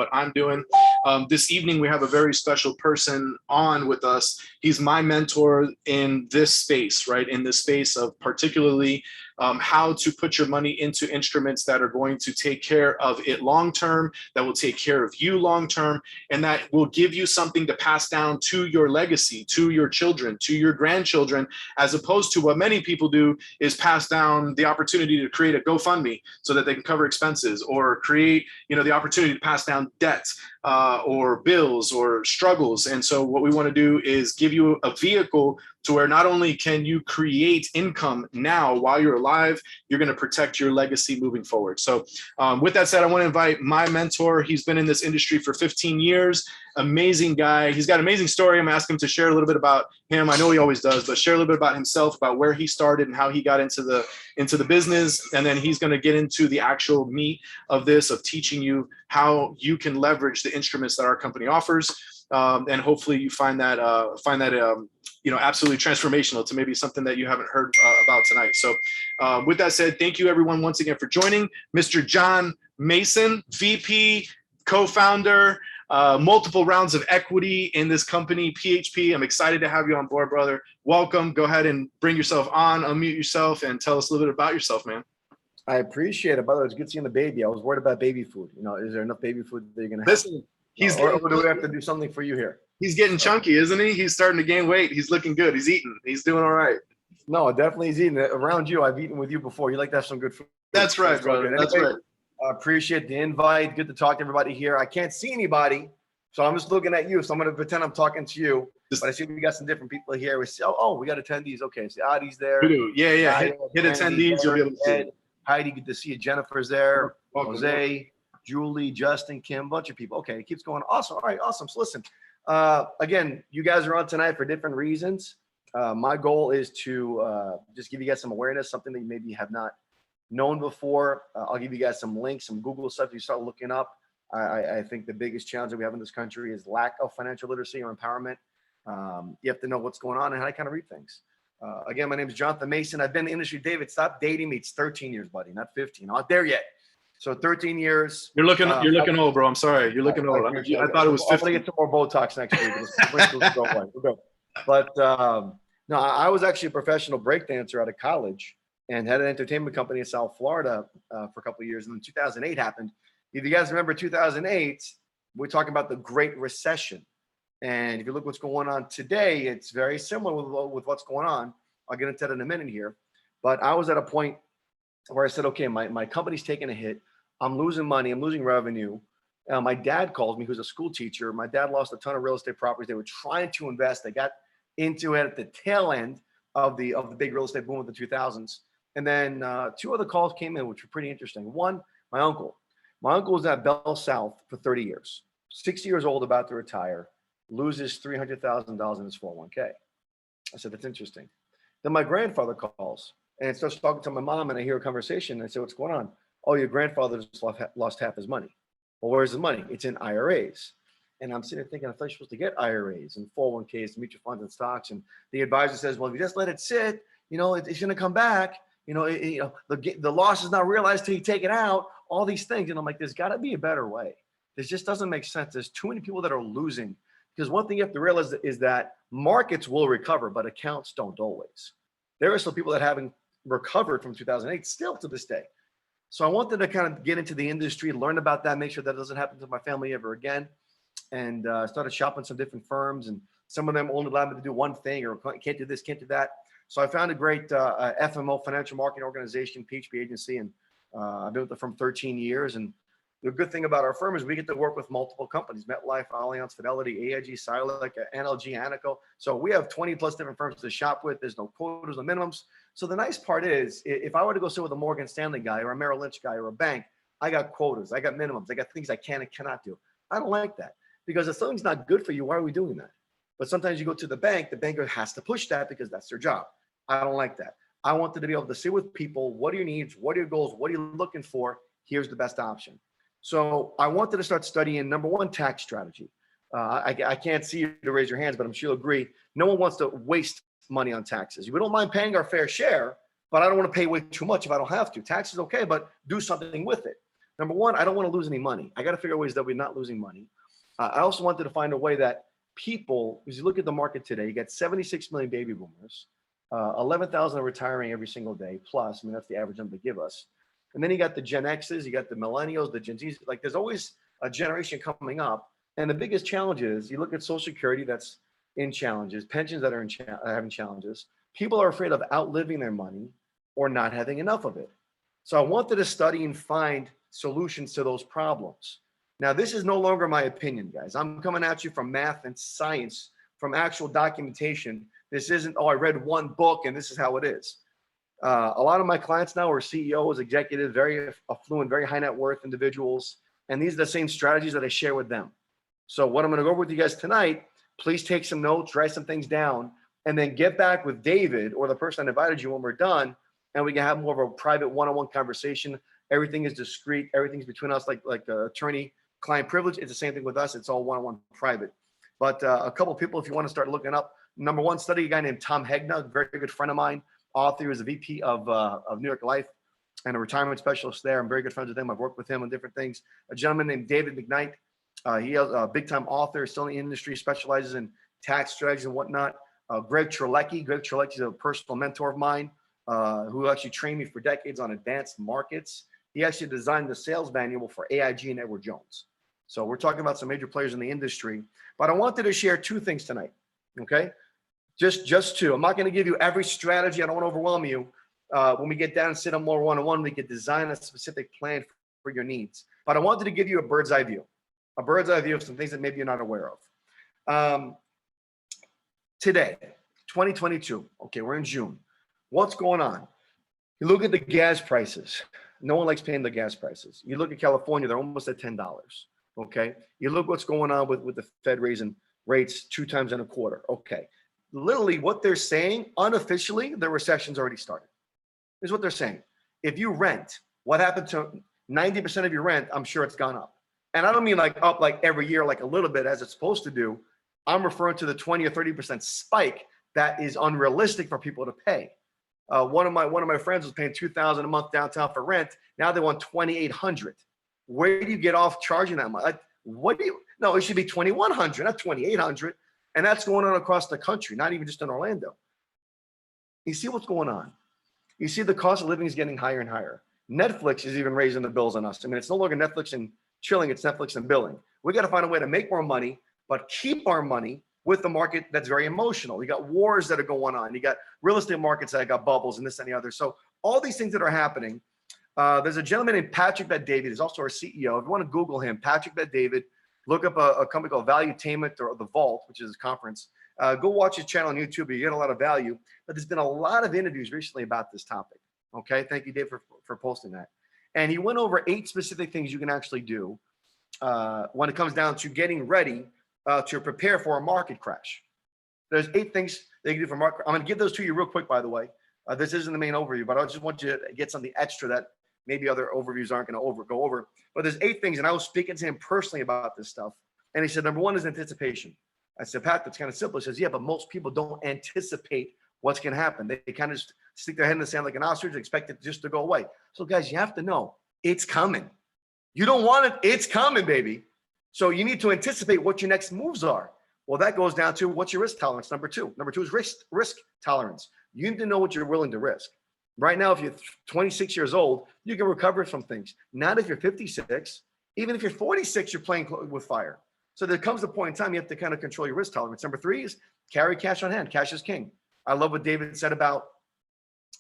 what I'm doing. This evening, we have a very special person on with us. He's my mentor in this space, right? In this space of particularly how to put your money into instruments that are going to take care of it long term, that will take care of you long term, and that will give you something to pass down to your legacy, to your children, to your grandchildren, as opposed to what many people do is pass down the opportunity to create a GoFundMe so that they can cover expenses, or create, the opportunity to pass down debts or bills or struggles. And so what we want to do is give you a vehicle to where not only can you create income now while you're alive, you're going to protect your legacy moving forward. So with that said, I want to invite my mentor. He's been in this industry for 15 years. Amazing guy. He's got an amazing story. I'm asking him to share a little bit about him. I know he always does, but share a little bit about himself, about where he started and how he got into the business. And then he's going to get into the actual meat of this, of teaching you how you can leverage the instruments that our company offers. And hopefully you find that absolutely transformational to maybe something that you haven't heard about tonight. So with that said, thank you everyone once again for joining. Mr. John Mason, VP, co-founder, multiple rounds of equity in this company, PHP. I'm excited to have you on board, brother. Welcome. Go ahead and bring yourself on, unmute yourself, and tell us a little bit about yourself, man. I appreciate it. By the way, it's good seeing the baby. I was worried about baby food. Is there enough baby food that you're going to have? Listen, or do we have to do something for you here? He's getting chunky, isn't he? He's starting to gain weight. He's looking good. He's eating. He's doing all right. No, definitely he's eating. Around you, I've eaten with you before. You like to have some good food. That's right, brother. That's right. I appreciate the invite. Good to talk to everybody here. I can't see anybody, so I'm just looking at you. So I'm going to pretend I'm talking to you. But I see we got some different people here. We see, we got attendees. Okay, so Adi's there. We do. Yeah. Hit attendees. You'll be able to see. Heidi, good to see you. Jennifer's there. Welcome. Jose, Julie, Justin, Kim, bunch of people. Okay, it keeps going. Awesome. All right, awesome. So listen, again, you guys are on tonight for different reasons. My goal is to just give you guys some awareness, something that you maybe have not known before. I'll give you guys some links, some Google stuff you start looking up. I think the biggest challenge that we have in this country is lack of financial literacy or empowerment. You have to know what's going on and how to kind of read things. Again, my name is Jonathan Mason. I've been in the industry. David, stop dating me. It's 13 years, buddy, not 15. Not there yet. So 13 years. You're looking old, bro. I'm sorry. You're looking old. I thought it was 15. I'm going to get some more Botox next week. We'll go. But no, I was actually a professional breakdancer out of college and had an entertainment company in South Florida for a couple of years. And then 2008 happened. If you guys remember 2008, we're talking about the Great Recession. And if you look what's going on today, it's very similar with what's going on. I'll get into that in a minute here. But I was at a point where I said, okay, my company's taking a hit. I'm losing money. I'm losing revenue. My dad called me, who's a school teacher. My dad lost a ton of real estate properties. They were trying to invest. They got into it at the tail end of the big real estate boom of the 2000s. And then two other calls came in, which were pretty interesting. One, my uncle. My uncle was at Bell South for 30 years, 60 years old, about to retire, loses $300,000 in his 401k. I said, that's interesting. Then my grandfather calls and starts talking to my mom, and I hear a conversation. I said, what's going on? Oh, your grandfather just lost half his money. Well, where's the money? It's in IRAs. And I'm sitting there thinking, I thought you're supposed to get IRAs and 401ks, mutual funds and stocks. And the advisor says, well, if you just let it sit, it's going to come back. The loss is not realized till you take it out, all these things. And I'm like, there's got to be a better way. This just doesn't make sense. There's too many people that are losing. Because one thing you have to realize is that markets will recover, but accounts don't always. There are still people that haven't recovered from 2008 still to this day. So I wanted to kind of get into the industry, learn about that, make sure that doesn't happen to my family ever again. And started shopping some different firms, and some of them only allowed me to do one thing, or can't do this, can't do that. So I found a great FMO, financial marketing organization, PHP agency, and I've been with the firm 13 years. And the good thing about our firm is we get to work with multiple companies: MetLife, Allianz, Fidelity, AIG, Silec, NLG, Anaco. So we have 20 plus different firms to shop with. There's no quotas, no minimums. So the nice part is, if I were to go sit with a Morgan Stanley guy or a Merrill Lynch guy or a bank, I got quotas, I got minimums, I got things I can and cannot do. I don't like that, because if something's not good for you, why are we doing that? But sometimes you go to the banker has to push that because that's their job. I don't like that. I wanted to be able to sit with people. What are your needs? What are your goals? What are you looking for? Here's the best option. So I wanted to start studying, number one, tax strategy. I can't see you to raise your hands, but I'm sure you'll agree. No one wants to waste money on taxes. We don't mind paying our fair share, but I don't want to pay way too much if I don't have to. Tax is okay, but do something with it. Number one, I don't want to lose any money. I got to figure out ways that we're not losing money. I also wanted to find a way that people, as you look at the market today, you got 76 million baby boomers, 11,000 are retiring every single day plus. I mean, that's the average number they give us. And then you got the Gen X's, you got the millennials, the Gen Z's. Like there's always a generation coming up. And the biggest challenge is you look at Social Security that's in challenges, pensions that are having challenges. People are afraid of outliving their money or not having enough of it. So I wanted to study and find solutions to those problems. Now, this is no longer my opinion, guys. I'm coming at you from math and science, from actual documentation. This isn't, oh, I read one book and this is how it is. A lot of my clients now are CEOs, executives, very affluent, very high net worth individuals. And these are the same strategies that I share with them. So what I'm going to go over with you guys tonight, please take some notes, write some things down, and then get back with David or the person that invited you when we're done, and we can have more of a private one-on-one conversation. Everything is discreet. Everything's between us, like attorney-client privilege. It's the same thing with us. It's all one-on-one private. But a couple of people, if you want to start looking up, number one, study a guy named Tom Hegna, a very good friend of mine, author. He was a VP of New York Life and a retirement specialist there. I'm very good friends with him. I've worked with him on different things. A gentleman named David McKnight. He is a big-time author, still in the industry, specializes in tax strategies and whatnot. Greg Trelecki. Greg Trelecki is a personal mentor of mine who actually trained me for decades on advanced markets. He actually designed the sales manual for AIG and Edward Jones. So we're talking about some major players in the industry. But I wanted to share two things tonight, okay? Just two. I'm not going to give you every strategy. I don't want to overwhelm you. When we get down and sit on more one-on-one, we can design a specific plan for your needs. But I wanted to give you a bird's eye view of some things that maybe you're not aware of. Today, 2022, okay, we're in June. What's going on? You look at the gas prices. No one likes paying the gas prices. You look at California, they're almost at $10, okay? You look what's going on with the Fed raising rates 2 times and a quarter, okay. Literally what they're saying, unofficially, the recession's already started. Here's what they're saying. If you rent, what happened to 90% of your rent, I'm sure it's gone up. And I don't mean like up like every year, like a little bit as it's supposed to do. I'm referring to the 20 or 30% spike that is unrealistic for people to pay. One of my friends was paying $2,000 a month downtown for rent. Now they want $2,800. Where do you get off charging that much? Like, no, it should be $2,100, not $2,800. And that's going on across the country, not even just in Orlando. You see what's going on. You see the cost of living is getting higher and higher. Netflix is even raising the bills on us. I mean, it's no longer Netflix and chilling, it's Netflix and billing. We got to find a way to make more money, but keep our money with the market that's very emotional. You got wars that are going on. You got real estate markets that got bubbles and this and the other. So all these things that are happening. There's a gentleman named Patrick Bet-David. He's also our CEO. If you want to Google him, Patrick Bet-David, look up a company called Valuetainment or The Vault, which is a conference. Go watch his channel on YouTube. You get a lot of value. But there's been a lot of interviews recently about this topic. Okay, thank you, Dave, for posting that. And he went over 8 specific things you can actually do when it comes down to getting ready to prepare for a market crash. There's 8 things they can do for market. I'm going to give those to you real quick, by the way. This isn't the main overview, but I just want you to get something extra that maybe other overviews aren't going to go over. But there's 8 things, and I was speaking to him personally about this stuff. And he said, number 1 is anticipation. I said, Pat, that's kind of simple. He says, yeah, but most people don't anticipate what's going to happen. They kind of just stick their head in the sand like an ostrich and expect it just to go away. So guys, you have to know it's coming. You don't want it. It's coming, baby. So you need to anticipate what your next moves are. Well, that goes down to what's your risk tolerance, number 2. Number 2 is risk tolerance. You need to know what you're willing to risk. Right now, if you're 26 years old, you can recover from things. Not if you're 56. Even if you're 46, you're playing with fire. So there comes a point in time you have to kind of control your risk tolerance. Number 3 is carry cash on hand. Cash is king. I love what David said about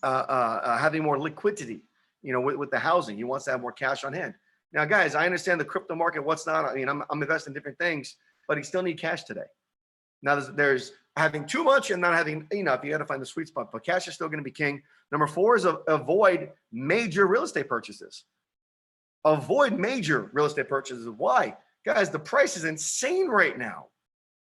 having more liquidity, with the housing. He wants to have more cash on hand. Now, guys, I understand the crypto market, what's not. I mean, I'm investing in different things, but you still need cash today. Now, there's having too much and not having enough. You got to find the sweet spot, but cash is still going to be king. Number 4 is avoid major real estate purchases. Avoid major real estate purchases. Why? Guys, the price is insane right now.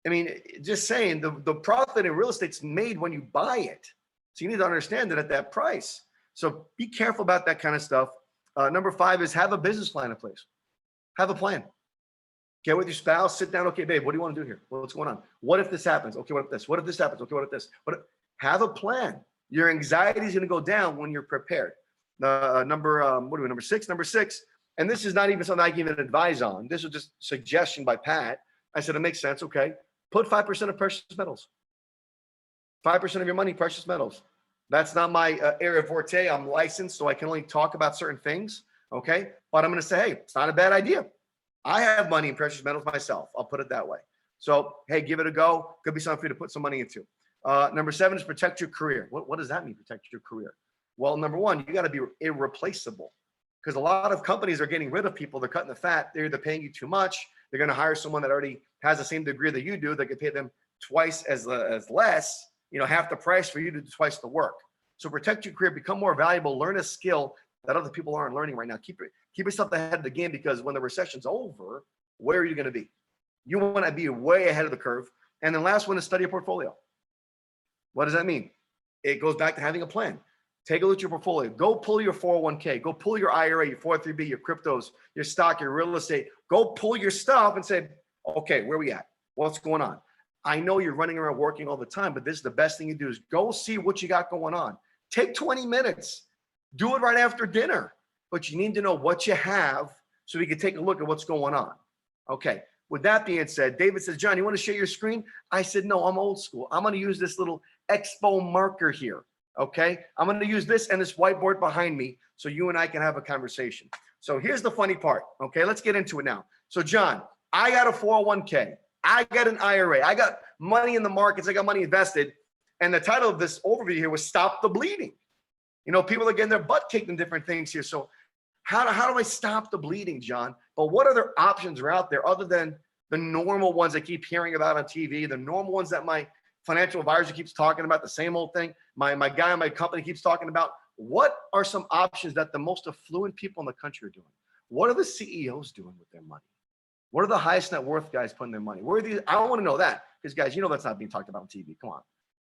I mean, just saying, the profit in real estate's made when you buy it. So you need to understand it at that price. So be careful about that kind of stuff. Number 5 is have a business plan in place. Have a plan. Get with your spouse, sit down. Okay, babe, what do you want to do here? What's going on? What if this happens? Okay, what if this? What if this happens? Okay, what if this? Have a plan. Your anxiety is going to go down when you're prepared. Number 6. Number 6 And this is not even something I can even advise on. This was just suggestion by Pat. I said, it makes sense. Okay. Put 5% of precious metals. 5% of your money, precious metals. That's not my area of forte. I'm licensed, so I can only talk about certain things. Okay. But I'm going to say, hey, it's not a bad idea. I have money in precious metals myself. I'll put it that way. So, hey, give it a go. Could be something for you to put some money into. Number 7 is protect your career. What does that mean, protect your career? Well, number 1, you got to be irreplaceable, because a lot of companies are getting rid of people. They're cutting the fat. They're either paying you too much. They're going to hire someone that already has the same degree that you do. They can pay them twice as less, half the price for you to do twice the work. So protect your career, become more valuable, learn a skill that other people aren't learning right now. Keep yourself ahead of the game, because when the recession's over, where are you going to be? You want to be way ahead of the curve. And then last one is study a portfolio. What does that mean? It goes back to having a plan. Take a look at your portfolio. Go pull your 401k. Go pull your IRA, your 403b, your cryptos, your stock, your real estate. Go pull your stuff and say, okay, where are we at? What's going on? I know you're running around working all the time, but this is the best thing you do is go see what you got going on. Take 20 minutes. Do it right after dinner. But you need to know what you have so we can take a look at what's going on. Okay. With that being said, David says, John, you want to share your screen? I said, no, I'm old school. I'm going to use this little expo marker here. Okay. I'm going to use this and this whiteboard behind me so you and I can have a conversation. So here's the funny part. Okay. Let's get into it now. So John, I got a 401k. I got an IRA. I got money in the markets. I got money invested. And the title of this overview here was Stop the Bleeding. People are getting their butt kicked in different things here. So how do I stop the bleeding, John? But what other options are out there other than the normal ones I keep hearing about on TV, the normal ones that my financial advisor keeps talking about, the same old thing my guy in my company keeps talking about? What are some options that the most affluent people in the country are doing? What are the CEOs doing with their money? What are the highest net worth guys putting their money? Where are these? I want to know that, because guys, that's not being talked about on TV. Come on.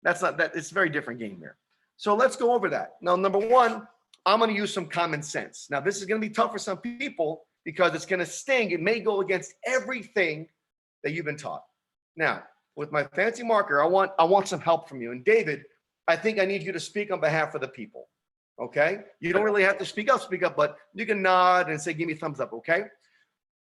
That's not that. It's a very different game here. So let's go over that. Now, number 1, I'm going to use some common sense. Now, this is going to be tough for some people because it's going to sting. It may go against everything that you've been taught. Now, with my fancy marker, I want some help from you. And David, I think I need you to speak on behalf of the people. Okay? You don't really have to speak up, but you can nod and say, give me a thumbs up. Okay?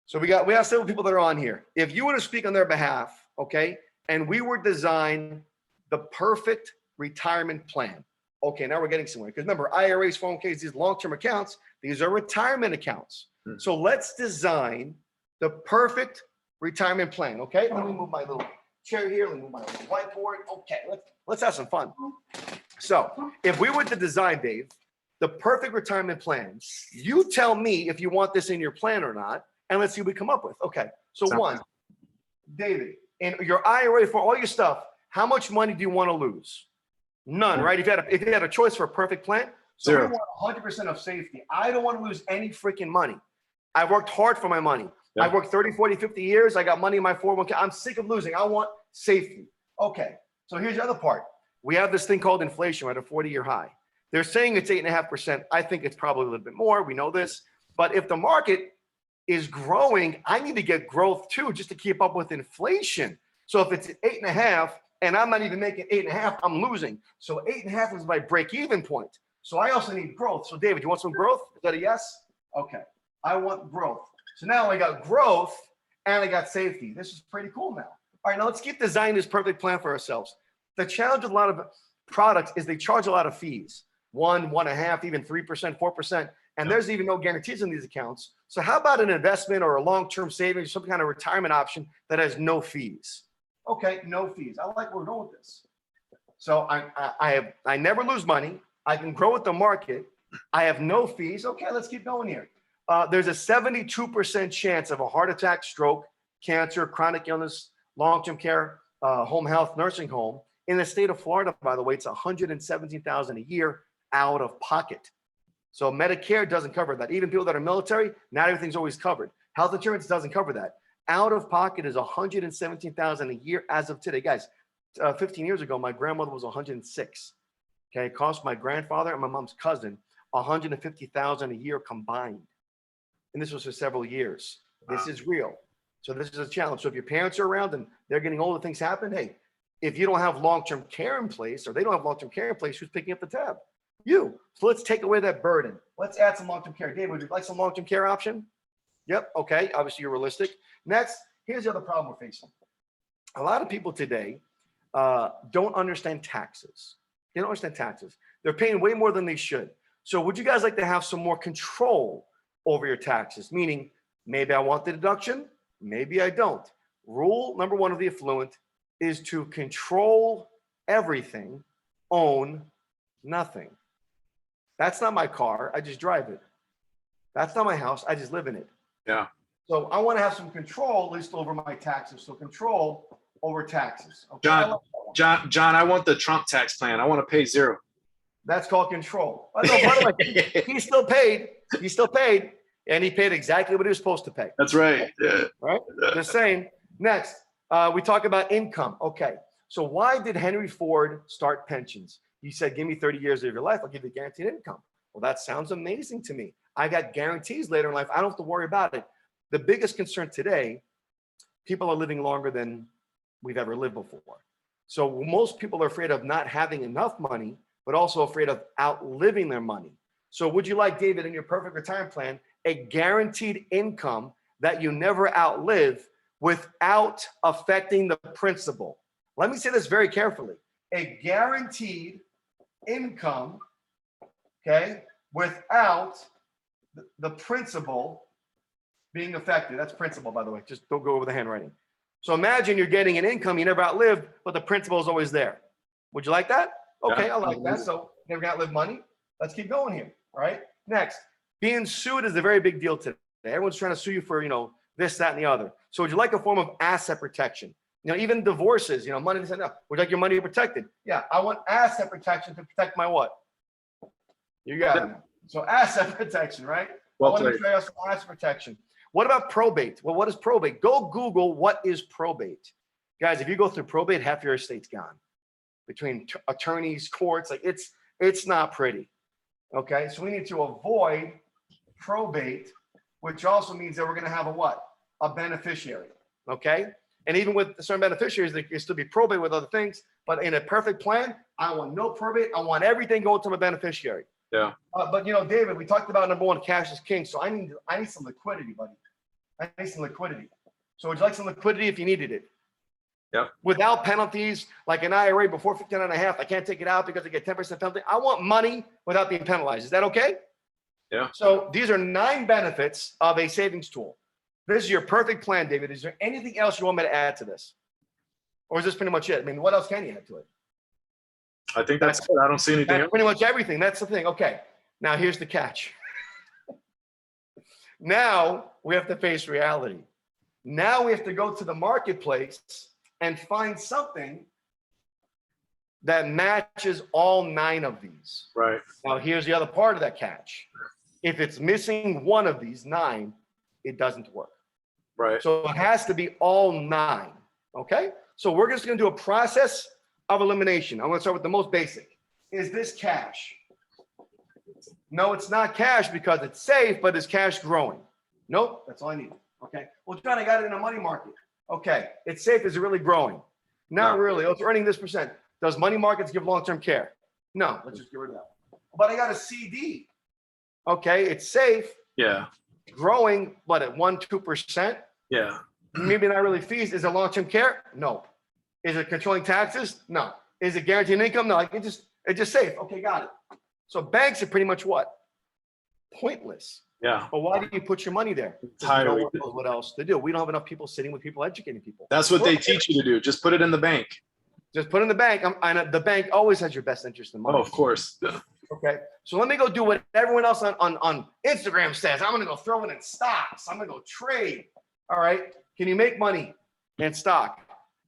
So we have several people that are on here. If you were to speak on their behalf, okay, and we were design the perfect retirement plan. Okay, now we're getting somewhere. Because remember, IRAs, 401ks, these long-term accounts, these are retirement accounts. So let's design the perfect retirement plan. Okay, let me move my little chair here. Let me move my little whiteboard. Okay, let's have some fun. So if we were to design, Dave, the perfect retirement plan, you tell me if you want this in your plan or not, and let's see what we come up with. Okay, so 1, David, in your IRA for all your stuff, how much money do you want to lose? None, right? If you had a choice for a perfect plan, so 0. we want 100% of safety. I don't want to lose any freaking money. I worked hard for my money. Yeah. I worked 30, 40, 50 years. I got money in my 401k. I'm sick of losing. I want safety. Okay, so here's the other part. We have this thing called inflation. We're at a 40-year high. They're saying it's 8.5%. I think it's probably a little bit more. We know this. But if the market is growing, I need to get growth too, just to keep up with inflation. So if it's 8.5 and I'm not even making 8.5, I'm losing. So 8.5 is my break-even point. So I also need growth. So David, you want some growth? Is that a yes? Okay, I want growth. So now I got growth and I got safety. This is pretty cool now. All right, now let's keep designing this perfect plan for ourselves. The challenge with a lot of products is they charge a lot of fees. 1, 1.5, even 3%, 4%. And there's even no guarantees in these accounts. So how about an investment or a long-term savings, some kind of retirement option that has no fees? Okay, no fees. I like where we're going with this. So I never lose money. I can grow with the market. I have no fees. Okay, let's keep going here. There's a 72% chance of a heart attack, stroke, cancer, chronic illness, long-term care, home health, nursing home. In the state of Florida, by the way, it's $117,000 a year out of pocket. So Medicare doesn't cover that. Even people that are military, not everything's always covered. Health insurance doesn't cover that. Out of pocket is $117,000 a year as of today. Guys, 15 years ago, my grandmother was 106. Okay, it cost my grandfather and my mom's cousin $150,000 a year combined. And this was for several years. This is real. So this is a challenge. So if your parents are around and they're getting older, things happen. Hey, if you don't have long-term care in place, or they don't have long-term care in place, who's picking up the tab? You. So let's take away that burden. Let's add some long-term care. David, would you like some long-term care option? Yep. Okay. Obviously, you're realistic. Next, here's the other problem we're facing. A lot of people today don't understand taxes. They don't understand taxes. They're paying way more than they should. So would you guys like to have some more control over your taxes? Meaning, maybe I want the deduction, maybe I don't. Rule number one of the affluent is to control everything, own nothing. That's not my car, I just drive it. That's not my house, I just live in it. Yeah. So I want to have some control, at least over my taxes. So control over taxes. Okay? John, I want the Trump tax plan. I want to pay 0. That's called control. Oh, no, by the way, he still paid. He still paid, and he paid exactly what he was supposed to pay. That's right. Yeah. Right? Just saying. Next, we talk about income. Okay. So why did Henry Ford start pensions? He said, give me 30 years of your life. I'll give you guaranteed income. Well, that sounds amazing to me. I got guarantees later in life. I don't have to worry about it. The biggest concern today, people are living longer than we've ever lived before. So most people are afraid of not having enough money, but also afraid of outliving their money. So would you like, David, in your perfect retirement plan, a guaranteed income that you never outlive without affecting the principal? Let me say this very carefully. A guaranteed income, okay, without the principal being affected. That's principal, by the way. Just don't go over the handwriting. So imagine you're getting an income you never outlived, but the principal is always there. Would you like that? Okay, I like that. So never gonna outlive money. Let's keep going here. All right. Next, being sued is a very big deal today. Everyone's trying to sue you for, this, that, and the other. So would you like a form of asset protection? Even divorces, money to send out. Would you like your money protected? Yeah, I want asset protection to protect my what? You got it. So asset protection, right? Well, I want to show you some asset protection. What about probate? Well, what is probate? Go Google what is probate. Guys, if you go through probate, half your estate's gone. Between attorneys, courts, it's not pretty. Okay, so we need to avoid probate, which also means that we're going to have a beneficiary. Okay, and even with certain beneficiaries, there can still be probate with other things. But in a perfect plan, I want no probate. I want everything going to my beneficiary. Yeah. But David, we talked about number one, cash is king. So I need some liquidity, buddy. I need some liquidity. So would you like some liquidity if you needed it? Yeah. Without penalties, like an IRA before 59.5, I can't take it out because I get 10% penalty. I want money without being penalized. Is that okay? Yeah. So these are 9 benefits of a savings tool. This is your perfect plan, David. Is there anything else you want me to add to this? Or is this pretty much it? I mean, what else can you add to it? I think that's it. I don't see anything else. Pretty much everything. That's the thing. Okay. Now here's the catch. Now we have to face reality. Now we have to go to the marketplace and find something that matches all 9 of these. Right. Now here's the other part of that catch. If it's missing one of these 9, it doesn't work. Right. So it has to be all 9. Okay. So we're just going to do a process of elimination. I'm going to start with the most basic. Is this cash? No, it's not cash because it's safe, but is cash growing? Nope. That's all I need. Okay. Well, John, I got it in a money market. Okay. It's safe. Is it really growing? Not really. Oh, it's earning this percent. Does money markets give long-term care? No. Let's just get rid of that. But I got a CD. Okay. It's safe. Yeah. Growing, but at 1-2%. Yeah. Maybe not really fees. Is it long-term care? No. Is it controlling taxes? No. Is it guaranteed income? No. It's just safe. Okay, got it. So banks are pretty much what? Pointless. Yeah. But why do you put your money there? Entirely. No one knows what else to do. We don't have enough people sitting with people educating people. That's what they teach you to do. Just put it in the bank. Just put it in the bank. And the bank always has your best interest in mind. Oh, of course. Okay. So let me go do what everyone else on Instagram says. I'm going to go throw it in stocks. I'm going to go trade. All right. Can you make money in stock?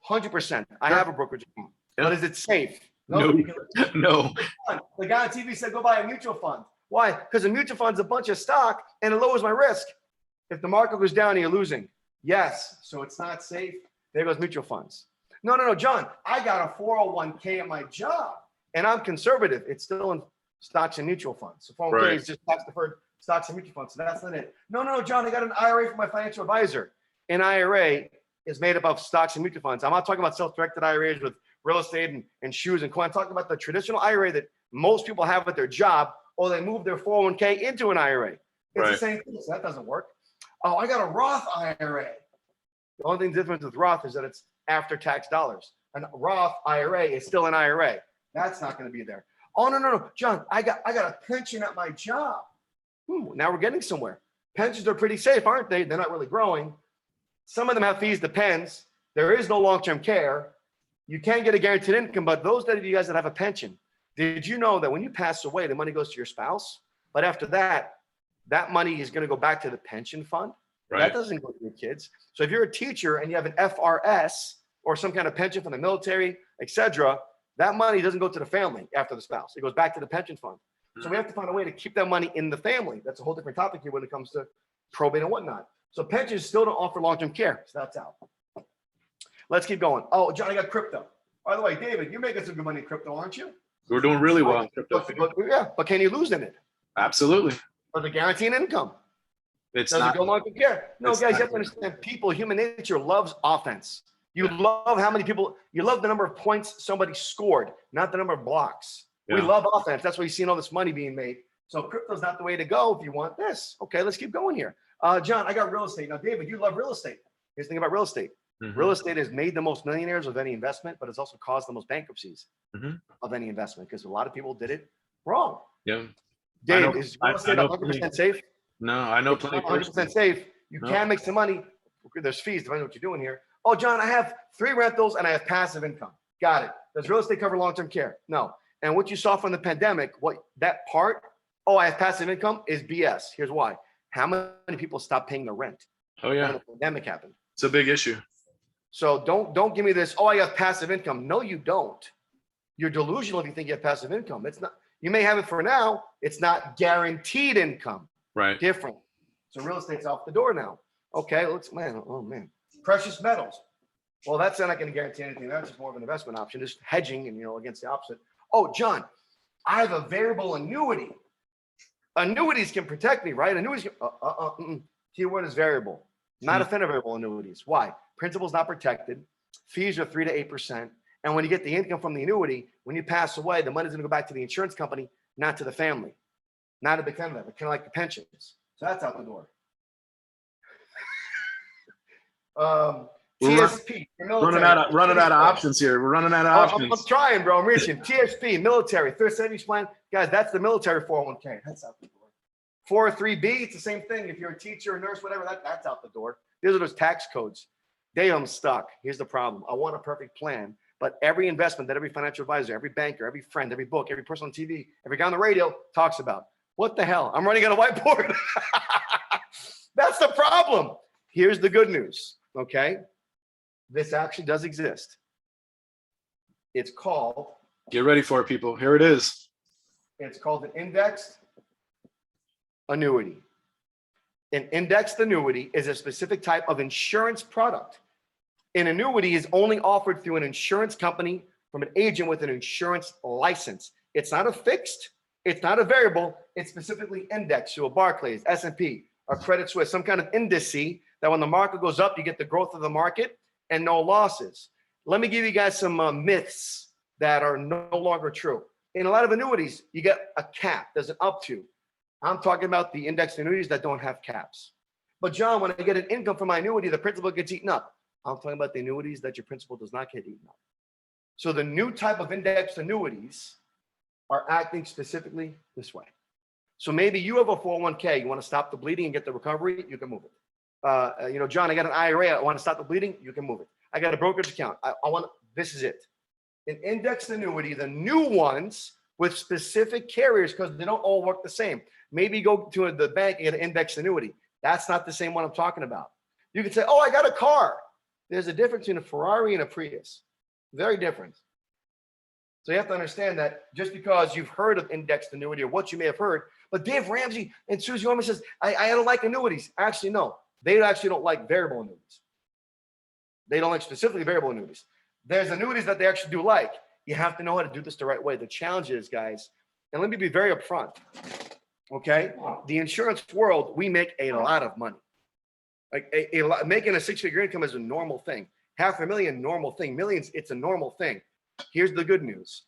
100%. I have a brokerage account. But is it safe? No. No. The guy on TV said, go buy a mutual fund. Why? Because a mutual fund's a bunch of stock and it lowers my risk. If the market goes down, you're losing. Yes. So it's not safe. There goes mutual funds. No, John, I got a 401k at my job and I'm conservative. It's still in stocks and mutual funds. So 401k is just tax deferred stocks and mutual funds. So that's not it. No, John, I got an IRA for my financial advisor. An IRA is made up of stocks and mutual funds. I'm not talking about self-directed IRAs with real estate and shoes and coin. I'm talking about the traditional IRA that Most people have at their job, or they move their 401k into an IRA. It's Right. the same thing. So that doesn't work. Oh, I got a Roth IRA. The only thing different with Roth is that it's after tax dollars. An Roth IRA is still an IRA. That's not going to be there. Oh, no, John, I got a pension at my job. Now we're getting somewhere. Pensions are pretty safe, aren't they? They're not really growing. Some of them have fees, depends. There is no long-term care. You can get a guaranteed income, but those of you guys that have a pension, did you know that when you pass away, the money goes to your spouse? But after that, that money is going to go back to the pension fund. Right. That doesn't go to your kids. So if you're a teacher and you have an FRS or some kind of pension from the military, etc., that money doesn't go to the family after the spouse. It goes back to the pension fund. So we have to find a way to keep that money in the family. That's a whole different topic here when it comes to probate and whatnot. So pensions still don't offer long-term care. So that's out. Let's keep going. Oh, John, I got crypto. By the way, David, you're making some good money in crypto, aren't you? We're doing really well in crypto. But can you lose in it? Absolutely. Or the guaranteed income? It's Does not. it go long-term care? No, it's guys, not you have to understand, people, human nature loves offense. You love how many people, you love the number of points somebody scored, not the number of blocks. We Yeah. love offense. That's why you've seen all this money being made. So crypto's not the way to go if you want this. Okay, let's keep going here. John, I got real estate. Now, David, you love real estate. Here's the thing about real estate. Mhm. Real estate has made the most millionaires of any investment, but it's also caused the most bankruptcies Mhm. of any investment because a lot of people did it wrong. Yeah. Dave, know- is real I estate know 100% safe? No, I know plenty of 100% persons. safe. You No. can make some money. There's fees, depending on what you're doing here. Oh, John, I have 3 rentals and I have passive income. Got it. Does real estate cover long-term care? No. And what you saw from the pandemic, what that part, oh, I have passive income, is BS. Here's why. How many people stopped paying their rent Oh when yeah, the pandemic happened? it's a big issue. So don't give me this, oh, I have passive income. No, you don't. You're delusional if you think you have passive income. It's not, you may have it for now. It's not guaranteed income. Right. Different. So real estate's off the door now. Okay, oh man. Precious metals. Well, that's not going to guarantee anything. That's just more of an investment option, just hedging and, against the opposite. Oh, John, I have a variable annuity. Annuities can protect me, right? Annuities can, keyword is variable. Not a fan of variable annuities. Why? Principal's not protected. Fees are 3 to 8%. And when you get the income from the annuity, when you pass away, the money's going to go back to the insurance company, not to the family. Not a big fan of that, but kind of like the pensions. So that's out the door. TSP, Running out of options here. We're running out of options. I'm trying, bro. I'm reaching. TSP, military, thrift savings plan. Guys, that's the military 401k. That's out the door. 403B, it's the same thing. If you're a teacher, a nurse, whatever, that's out the door. These are those tax codes. I'm stuck. Here's the problem. I want a perfect plan, but every investment that every financial advisor, every banker, every friend, every book, every person on TV, every guy on the radio talks about. What the hell? I'm running on a whiteboard. That's the problem. Here's the good news, okay? This actually does exist. It's called. Get ready for it, people. Here it is. It's called an indexed annuity. An indexed annuity is a specific type of insurance product. An annuity is only offered through an insurance company from an agent with an insurance license. It's not a fixed, it's not a variable, it's specifically indexed to a Barclays, S&P, or Credit Suisse, some kind of indice that when the market goes up, you get the growth of the market and no losses. Let me give you guys some myths that are no longer true. In a lot of annuities, you get a cap. There's an up to. I'm talking about the indexed annuities that don't have caps. But John, when I get an income from my annuity, the principal gets eaten up. I'm talking about the annuities that your principal does not get eaten up. So the new type of indexed annuities are acting specifically this way. So maybe you have a 401k, you want to stop the bleeding and get the recovery, you can move it. John, I got an IRA, I want to stop the bleeding, you can move it. I got a brokerage account, this is it. An indexed annuity, the new ones with specific carriers, because they don't all work the same. Maybe you go to the bank and get an indexed annuity. That's not the same one I'm talking about. You can say, oh, I got a car. There's a difference between a Ferrari and a Prius. Very different. So you have to understand that just because you've heard of indexed annuity or what you may have heard, but Dave Ramsey and Susie Orman says, I don't like annuities. Actually, no, they actually don't like variable annuities. They don't like specifically variable annuities. There's annuities that they actually do like. You have to know how to do this the right way. The challenge is, guys, and let me be very upfront, okay? The insurance world, we make a lot of money. Like making a 6-figure income is a normal thing. $500,000, normal thing. Millions, it's a normal thing. Here's the good news.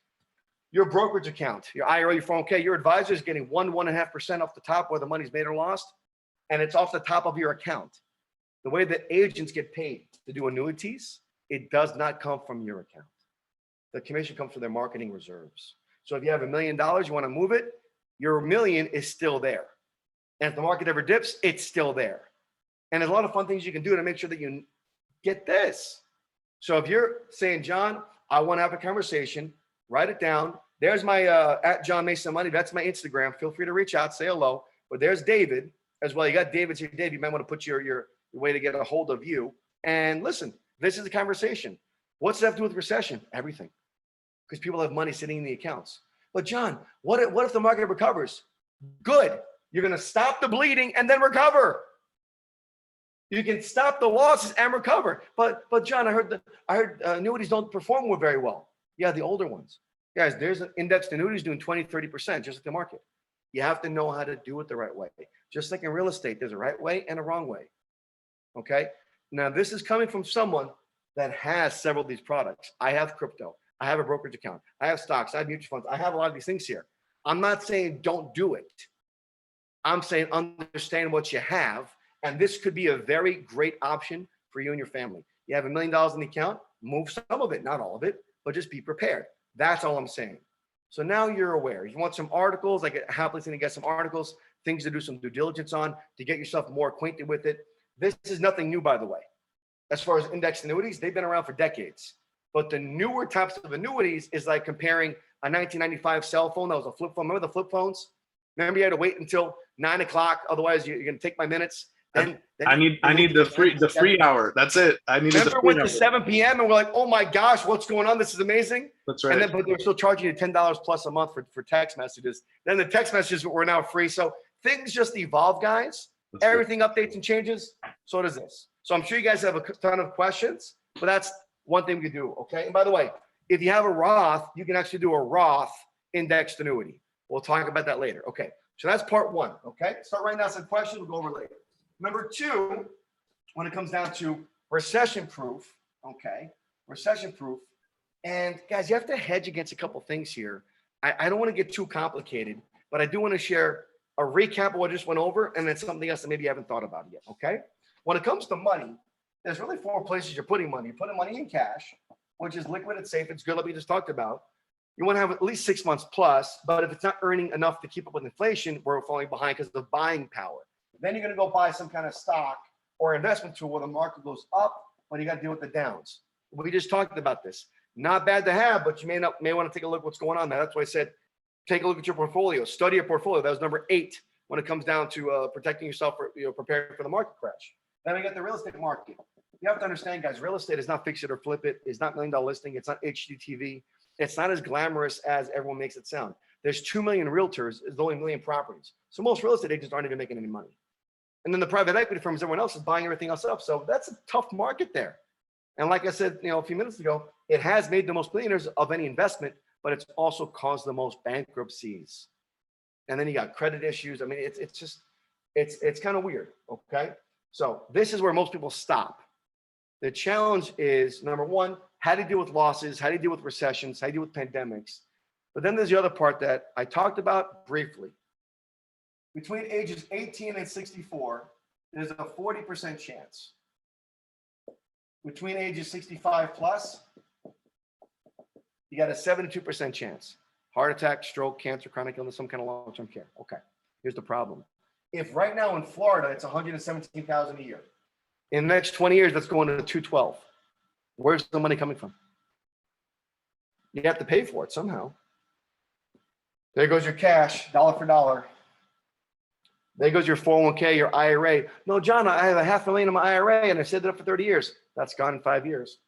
Your brokerage account, your IRA, your 401k, your advisor is getting 1.5% off the top where the money's made or lost, and it's off the top of your account. The way that agents get paid to do annuities, it does not come from your account. The commission comes from their marketing reserves. So if you have $1 million, you want to move it, your $1 million is still there. And if the market ever dips, it's still there. And there's a lot of fun things you can do to make sure that you get this. So if you're saying, John, I want to have a conversation, write it down. There's my at John Mason Money. That's my Instagram. Feel free to reach out, say hello. But there's David as well. You got David's here. Dave, you might want to put your way to get a hold of you. And listen, this is a conversation. What's that have to do with recession? Everything. Because people have money sitting in the accounts. But John, what if the market recovers? Good. You're going to stop the bleeding and then recover. You can stop the losses and recover. But John, I heard annuities don't perform very well. Yeah, the older ones. Guys, there's an indexed annuities doing 20, 30%, just like the market. You have to know how to do it the right way. Just like in real estate, there's a right way and a wrong way. Okay? Now, this is coming from someone that has several of these products. I have crypto. I have a brokerage account. I have stocks. I have mutual funds. I have a lot of these things here. I'm not saying don't do it. I'm saying understand what you have. And this could be a very great option for you and your family. You have $1 million in the account, move some of it, not all of it, but just be prepared. That's all I'm saying. So now you're aware. You want some articles, I get happily going to get some articles, things to do some due diligence on to get yourself more acquainted with it. This is nothing new, by the way. As far as indexed annuities, they've been around for decades. But the newer types of annuities is like comparing a 1995 cell phone that was a flip phone. Remember the flip phones? Remember you had to wait until 9 o'clock, otherwise you're going to take my minutes. Then I need the free hour. That's it. I need. Remember, went to 7 p.m. and we're like, oh my gosh, what's going on? This is amazing. That's right. And then, but they're still charging you $10 plus a month for text messages. Then the text messages were now free. So things just evolve, guys. That's Everything updates and changes. So does this. So I'm sure you guys have a ton of questions, but that's one thing we can do. Okay. And by the way, if you have a Roth, you can actually do a Roth indexed annuity. We'll talk about that later. Okay. So that's part one. Okay. Start writing down some questions. We'll go over later. Number two, when it comes down to recession proof, okay, recession proof. And guys, you have to hedge against a couple things here. I don't want to get too complicated, but I do want to share a recap of what I just went over and then something else that maybe you haven't thought about yet, okay? When it comes to money, there's really four places you're putting money. You're putting money in cash, which is liquid and safe. It's good, like we just talked about. You want to have at least 6 months plus, but if it's not earning enough to keep up with inflation, we're falling behind because of the buying power. Then you're going to go buy some kind of stock or investment tool where the market goes up, but you got to deal with the downs. We just talked about this. Not bad to have, but you may want to take a look at what's going on there. That's why I said, take a look at your portfolio, study your portfolio. That was number 8 when it comes down to protecting yourself for, preparing for the market crash. Then we got the real estate market. You have to understand, guys, real estate is not fix it or flip it. It's not $1 million listing. It's not HGTV. It's not as glamorous as everyone makes it sound. There's 2 million realtors. There's only 1 million properties. So most real estate agents aren't even making any money. And then the private equity firms, everyone else is buying everything else up. So that's a tough market there. And like I said, a few minutes ago, it has made the most billionaires of any investment, but it's also caused the most bankruptcies. And then you got credit issues. I mean, it's kind of weird. Okay. So this is where most people stop. The challenge is, number one, how do you deal with losses? How do you deal with recessions? How do you deal with pandemics? But then there's the other part that I talked about briefly. Between ages 18 and 64, there's a 40% chance. Between ages 65 plus, you got a 72% chance. Heart attack, stroke, cancer, chronic illness, some kind of long-term care. Okay, here's the problem. If right now in Florida, it's $117,000 a year. In the next 20 years, that's going to $212,000. Where's the money coming from? You have to pay for it somehow. There goes your cash, dollar for dollar. There goes your 401k, your IRA. No, John, I have $500,000 in my IRA and I saved it up for 30 years. That's gone in 5 years.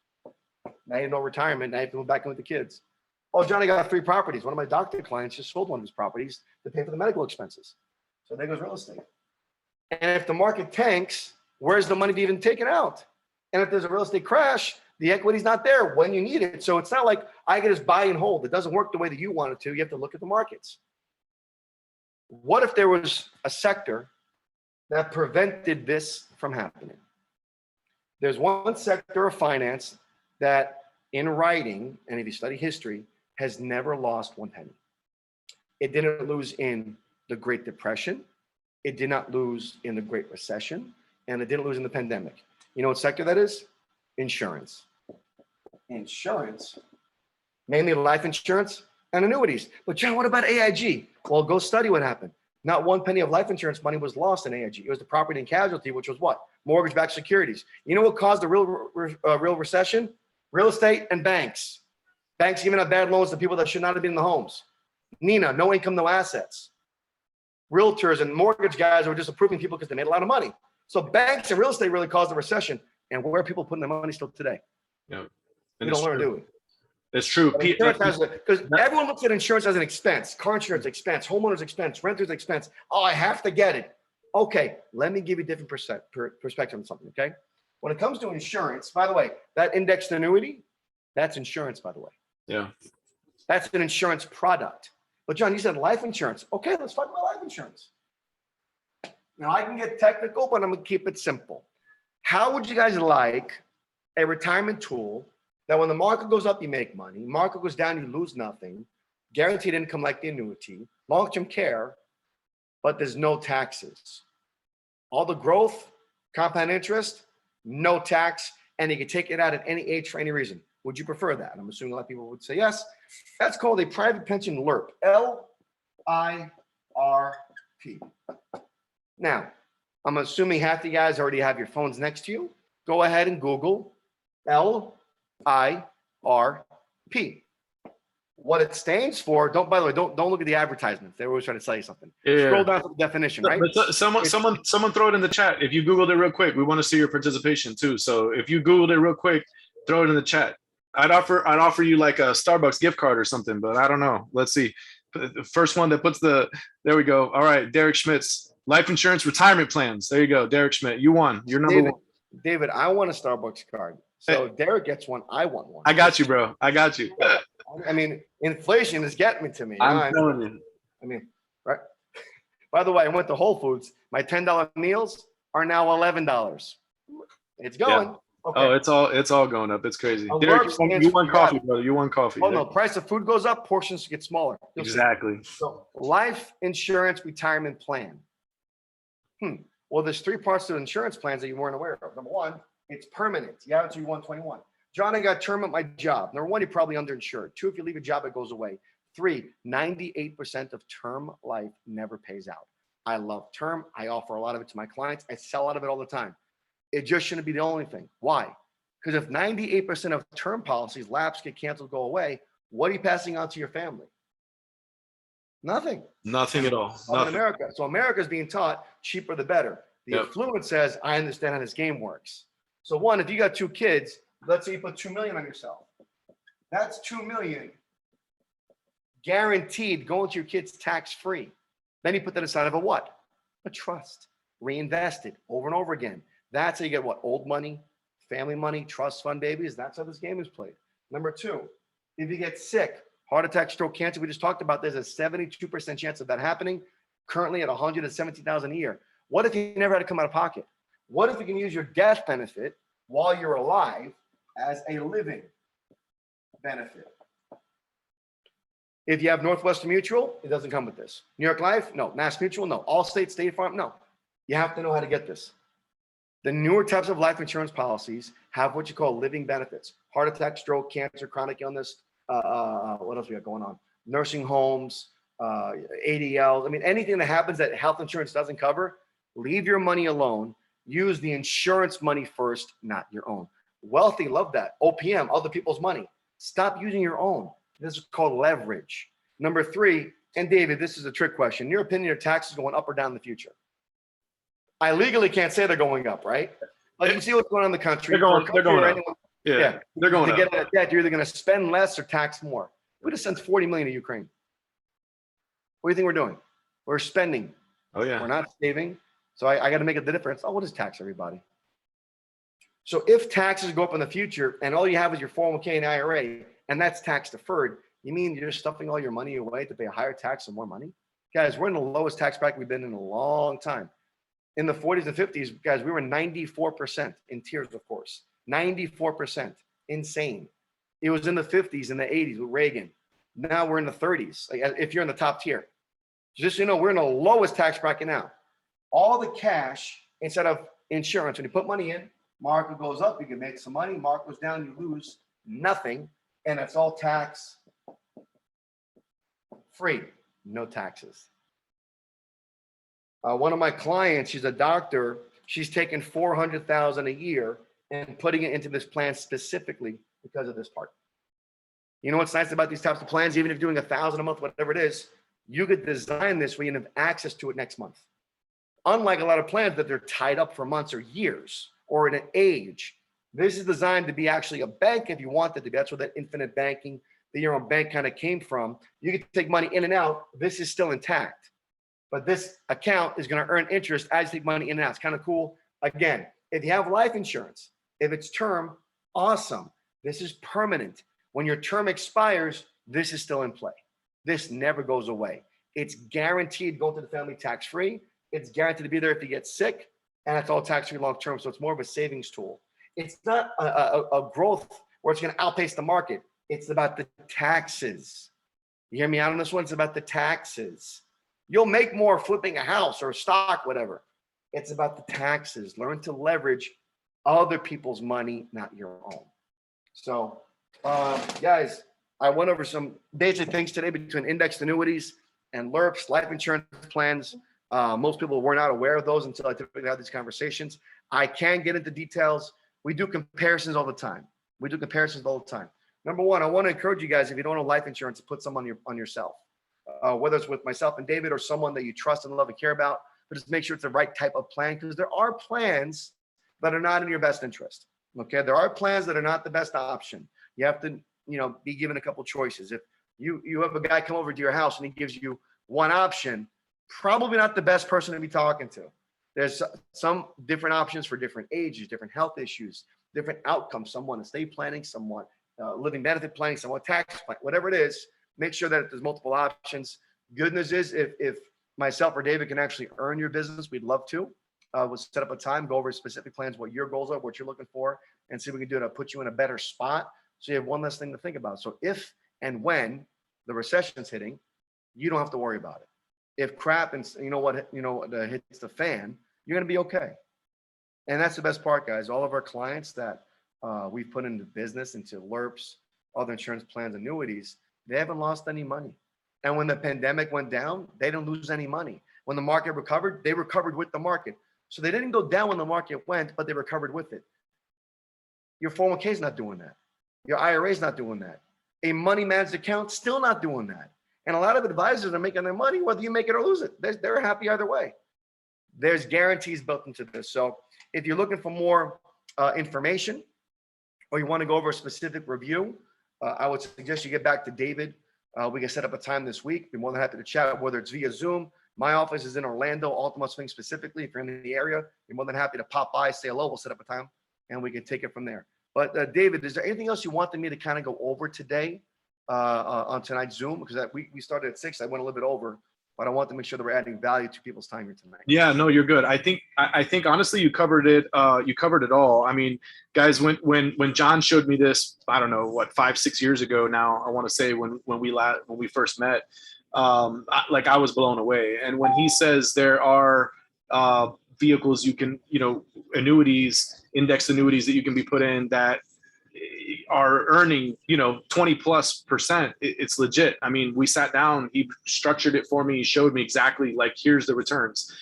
Now you have no retirement. Now you have to move back in with the kids. Oh, John, I got 3 properties. One of my doctor clients just sold one of his properties to pay for the medical expenses. So there goes real estate. And if the market tanks, where's the money to even take it out? And if there's a real estate crash, the equity's not there when you need it. So it's not like I can just buy and hold. It doesn't work the way that you want it to. You have to look at the markets. What if there was a sector that prevented this from happening? There's one sector of finance that in writing, and if you study history, has never lost one penny. It didn't lose in the Great Depression. It did not lose in the Great Recession. And it didn't lose in the pandemic. You know what sector that is? Insurance. Insurance, mainly life insurance and annuities. But John, what about AIG? Well, go study what happened. Not one penny of life insurance money was lost in AIG. It was the property and casualty, which was what? Mortgage-backed securities. You know what caused the real recession? Real estate and banks. Banks giving out bad loans to people that should not have been in the homes. Nina, no income, no assets. Realtors and mortgage guys were just approving people because they made a lot of money. So banks and real estate really caused the recession. And where are people putting their money still today? Yeah. We don't learn, do we? It's true. Because everyone looks at insurance as an expense. Car insurance expense, homeowners expense, renters expense. Oh, I have to get it. Okay, let me give you a different perspective on something, okay? When it comes to insurance, by the way, that indexed annuity, that's insurance, by the way. Yeah. That's an insurance product. But John, you said life insurance. Okay, let's talk about life insurance. Now, I can get technical, but I'm going to keep it simple. How would you guys like a retirement tool that when the market goes up, you make money, market goes down, you lose nothing, guaranteed income like the annuity, long-term care, but there's no taxes. All the growth, compound interest, no tax, and you can take it out at any age for any reason. Would you prefer that? I'm assuming a lot of people would say yes. That's called a private pension LIRP, L-I-R-P. Now, I'm assuming half the guys already have your phones next to you. Go ahead and Google L-I-R-P. What it stands for, don't look at the advertisements. They're always trying to sell you something. Yeah. Scroll down to the definition, right? But someone throw it in the chat. If you Googled it real quick, we want to see your participation too. So if you Googled it real quick, throw it in the chat. I'd offer you like a Starbucks gift card or something, but I don't know. Let's see. The first one that puts there we go. All right, Derek Schmidt's life insurance retirement plans. There you go, Derek Schmidt. You won. You're number one. David, I want a Starbucks card. So hey, Derek gets one. I want one. I got you, bro. I got you. I mean, inflation is getting me to me. I'm telling you. I mean, right. By the way, I went to Whole Foods. My $10 meals are now $11. It's going. Yeah. Okay. Oh, it's all going up. It's crazy. Derek, you want coffee, brother. You want coffee. Oh, no. Price of food goes up. Portions get smaller. Exactly. So life insurance retirement plan. Well, there's three parts to insurance plans that you weren't aware of. Number one, it's permanent. You have it until you're 121. John, I got term at my job. Number one, you're probably underinsured. Two, if you leave a job, it goes away. Three, 98% of term life never pays out. I love term. I offer a lot of it to my clients. I sell out of it all the time. It just shouldn't be the only thing. Why? Because if 98% of term policies lapse, get canceled, go away, what are you passing on to your family? Nothing. Nothing at all. Nothing. In America. So America's being taught cheaper the better. The affluent says, I understand how this game works. So one, if you got two kids, let's say you put $2 million on yourself. That's $2 million guaranteed going to your kids tax-free. Then you put that aside of a what? A trust. Reinvest it over and over again. That's how you get what? Old money, family money, trust fund babies. That's how this game is played. Number two, if you get sick, heart attack, stroke, cancer, we just talked about, there's a 72% chance of that happening, currently at $170,000 a year. What if you never had to come out of pocket? What if you can use your death benefit while you're alive as a living benefit? If you have Northwestern Mutual, it doesn't come with this. New York Life, no. Mass Mutual, no. Allstate, State Farm, no. You have to know how to get this. The newer types of life insurance policies have what you call living benefits: heart attack, stroke, cancer, chronic illness. What else we got going on? Nursing homes, ADLs. I mean, anything that happens that health insurance doesn't cover, leave your money alone. Use the insurance money first, not your own. Wealthy love that. OPM, other people's money. Stop using your own. This is called leverage. Number three, and David, this is a trick question. In your opinion, are taxes going up or down in the future? I legally can't say they're going up, right? Like you see what's going on in the country. They're going up. They're going up. To get out of debt, you're either going to spend less or tax more. We just sent $40 million to Ukraine. What do you think we're doing? We're spending. Oh yeah. We're not saving. So I got to make it the difference. Oh, we'll just tax everybody. So if taxes go up in the future and all you have is your 401k and IRA, and that's tax deferred, you mean you're stuffing all your money away to pay a higher tax and more money? Guys, we're in the lowest tax bracket we've been in a long time. In the 40s and 50s, guys, we were 94% in tiers, of course. 94%. Insane. It was in the 50s and the 80s with Reagan. Now we're in the 30s, like if you're in the top tier. Just so you know, we're in the lowest tax bracket now. All the cash, instead of insurance, when you put money in, market goes up, you can make some money. Market goes down, you lose nothing. And it's all tax free, no taxes. One of my clients, she's a doctor. She's taking $400,000 a year and putting it into this plan specifically because of this part. You know what's nice about these types of plans? Even if you're doing $1,000 a month, whatever it is, you could design this where you have access to it next month. Unlike a lot of plans that they're tied up for months or years or in an age, this is designed to be actually a bank if you want it to be. That's where that infinite banking, the your own bank kind of came from. You can take money in and out. This is still intact, but this account is going to earn interest as you take money in and out. It's kind of cool. Again, if you have life insurance, if it's term, awesome. This is permanent. When your term expires, this is still in play. This never goes away. It's guaranteed going to the family tax-free. It's guaranteed to be there if you get sick, and it's all tax-free long-term. So it's more of a savings tool. It's not a growth where it's going to outpace the market. It's about the taxes. You hear me out on this one? It's about the taxes. You'll make more flipping a house or a stock, whatever. It's about the taxes. Learn to leverage other people's money, not your own. So, guys, I went over some basic things today between indexed annuities and LERPs, life insurance plans. Most people were not aware of those until I typically have these conversations. I can get into details. We do comparisons all the time. Number one, I want to encourage you guys, if you don't have life insurance, to put some on yourself, whether it's with myself and David or someone that you trust and love and care about, but just make sure it's the right type of plan, because there are plans that are not in your best interest. Okay, there are plans that are not the best option. You have to, be given a couple choices. If you have a guy come over to your house and he gives you one option, probably not the best person to be talking to. There's some different options for different ages, different health issues, different outcomes. Someone estate planning, someone living benefit planning, someone tax plan, whatever it is. Make sure that there's multiple options. Good news is if myself or David can actually earn your business, we'd love to. We'll set up a time, go over specific plans, what your goals are, what you're looking for, and see if we can do it to put you in a better spot so you have one less thing to think about. So if and when the recession's hitting, you don't have to worry about it. If crap and hits the fan, you're going to be okay. And that's the best part, guys. All of our clients that we've put into business, into LERPs, other insurance plans, annuities, they haven't lost any money. And when the pandemic went down, they didn't lose any money. When the market recovered, they recovered with the market. So they didn't go down when the market went, but they recovered with it. Your 401k is not doing that. Your IRA is not doing that. A money managed account, still not doing that. And a lot of advisors are making their money, whether you make it or lose it. They're happy either way. There's guarantees built into this. So if you're looking for more information, or you want to go over a specific review, I would suggest you get back to David. We can set up a time this week. Be more than happy to chat, whether it's via Zoom. My office is in Orlando, Altima Swing specifically. If you're in the area, you're more than happy to pop by, say hello. We'll set up a time, and we can take it from there. But David, is there anything else you wanted me to kind of go over today on tonight's Zoom? Because we started at 6. I went a little bit over, but I want to make sure that we're adding value to people's time here tonight. Yeah, no, you're good. I think honestly, you covered it. You covered it all. I mean, guys, when John showed me this, I don't know what, 5-6 years ago now, I want to say when we first met, I was blown away. And when he says there are vehicles you can, annuities, indexed annuities that you can be put in that are earning, 20+%, it's legit. I mean, we sat down, he structured it for me. He showed me exactly here's the returns.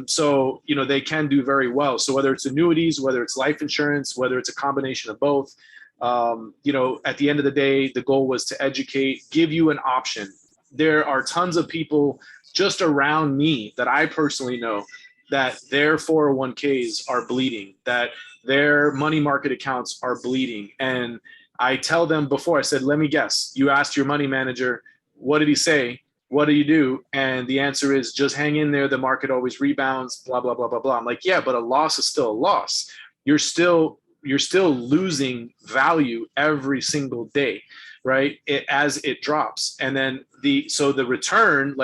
So, they can do very well. So whether it's annuities, whether it's life insurance, whether it's a combination of both, at the end of the day, the goal was to educate, give you an option. There are tons of people just around me that I personally know that their 401ks are bleeding, that their money market accounts are bleeding. And I tell them before, I said, let me guess, you asked your money manager, what did he say? What do you do? And the answer is just hang in there. The market always rebounds, blah, blah, blah, blah, blah. I'm like, yeah, but a loss is still a loss. You're still losing value every single day, right? As it drops. And then the return,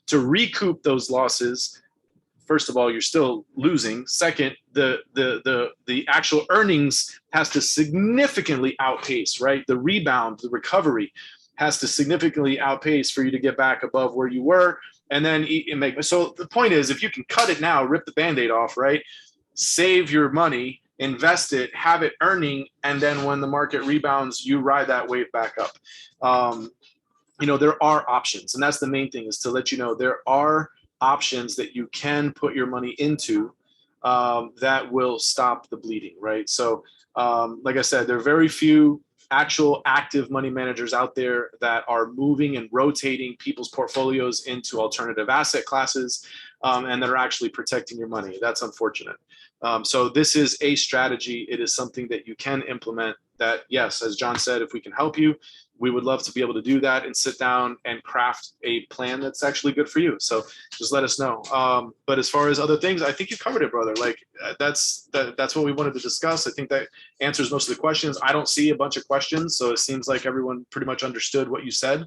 to recoup those losses, first of all, you're still losing. Second, the actual earnings has to significantly outpace, right? The rebound, the recovery has to significantly outpace for you to get back above where you were. And then make, so the point is, if you can cut it now, rip the Band-Aid off, right? Save your money, invest it, have it earning, and then when the market rebounds, you ride that wave back up. There are options, and that's the main thing, is to let you know there are options that you can put your money into that will stop the bleeding, right? So like I said, there are very few actual active money managers out there that are moving and rotating people's portfolios into alternative asset classes and that are actually protecting your money. That's unfortunate. So this is a strategy. It is something that you can implement that, yes, as John said, if we can help you, we would love to be able to do that and sit down and craft a plan that's actually good for you. So just let us know. But as far as other things, I think you covered it, brother. Like that's what we wanted to discuss. I think that answers most of the questions. I don't see a bunch of questions, so it seems like everyone pretty much understood what you said.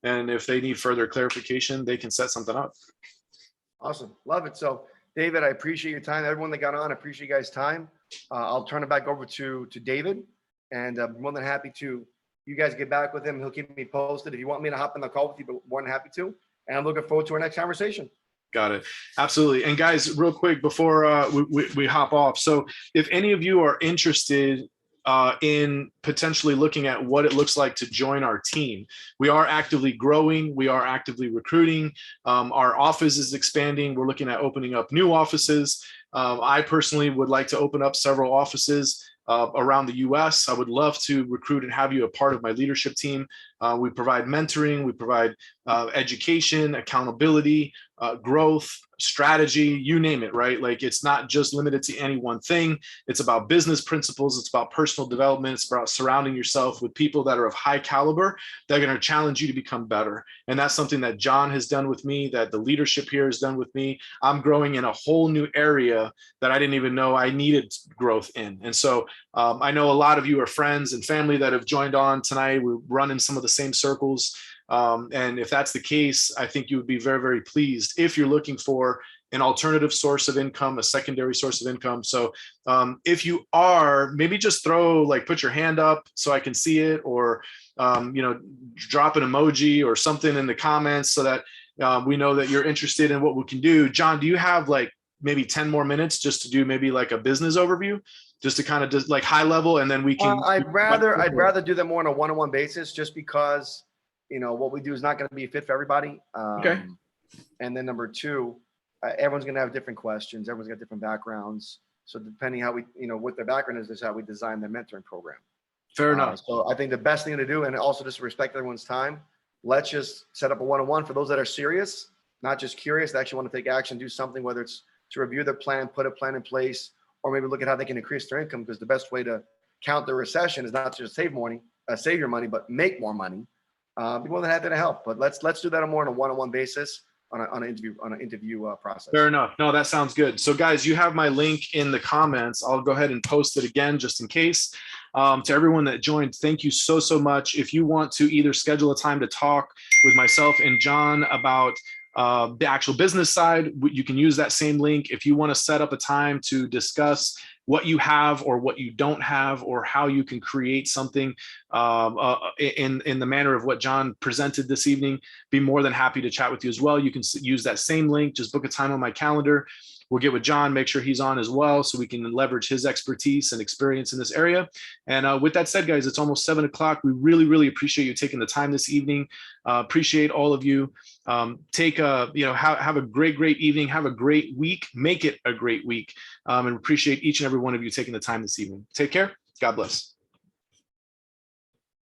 And if they need further clarification, they can set something up. Awesome. Love it. So David, I appreciate your time. Everyone that got on, I appreciate you guys' time. I'll turn it back over to David, and I'm more than happy to, you guys get back with him. He'll keep me posted. If you want me to hop in the call with you, but more than happy to. And I'm looking forward to our next conversation. Got it. Absolutely. And guys, real quick before we hop off. So if any of you are interested in potentially looking at what it looks like to join our team, we are actively growing. We are actively recruiting. Our office is expanding. We're looking at opening up new offices. I personally would like to open up several offices around the US. I would love to recruit and have you a part of my leadership team. We provide mentoring, we provide education, accountability, growth, strategy, you name it, right? Like it's not just limited to any one thing. It's about business principles. It's about personal development. It's about surrounding yourself with people that are of high caliber that are going to challenge you to become better. And that's something that John has done with me, that the leadership here has done with me. I'm growing in a whole new area that I didn't even know I needed growth in. And so I know a lot of you are friends and family that have joined on tonight. We're running some of the same circles. And if that's the case, I think you would be very, very pleased if you're looking for an alternative source of income, a secondary source of income. So if you are, maybe just put your hand up so I can see it, or, drop an emoji or something in the comments so that we know that you're interested in what we can do. John, do you have maybe 10 more minutes just to do maybe a business overview, just to kind of just high level, and then we can. I'd rather do that more on a one-on-one basis, just because what we do is not going to be fit for everybody. Okay. And then number two, everyone's going to have different questions. Everyone's got different backgrounds. So depending how we, what their background is how we design their mentoring program. Fair enough. So I think the best thing to do, and also just respect everyone's time, let's just set up a one-on-one for those that are serious, not just curious, they actually want to take action, do something, whether it's to review their plan, put a plan in place, or maybe look at how they can increase their income, because the best way to counter recession is not to just save your money, but make more money. Be more than happy to help, but let's do that more on a one-on-one basis on an interview process. Fair enough. No, that sounds good. So guys, you have my link in the comments. I'll go ahead and post it again just in case. To everyone that joined, thank you so much. If you want to either schedule a time to talk with myself and John about the actual business side, you can use that same link. If you want to set up a time to discuss what you have or what you don't have, or how you can create something in the manner of what John presented this evening, be more than happy to chat with you as well. You can use that same link, just book a time on my calendar. We'll get with John, make sure he's on as well, so we can leverage his expertise and experience in this area. And with that said, guys, it's almost 7 o'clock. We really, really appreciate you taking the time this evening. Appreciate all of you. Have a great evening. Have a great week. Make it a great week. And appreciate each and every one of you taking the time this evening. Take care. God bless.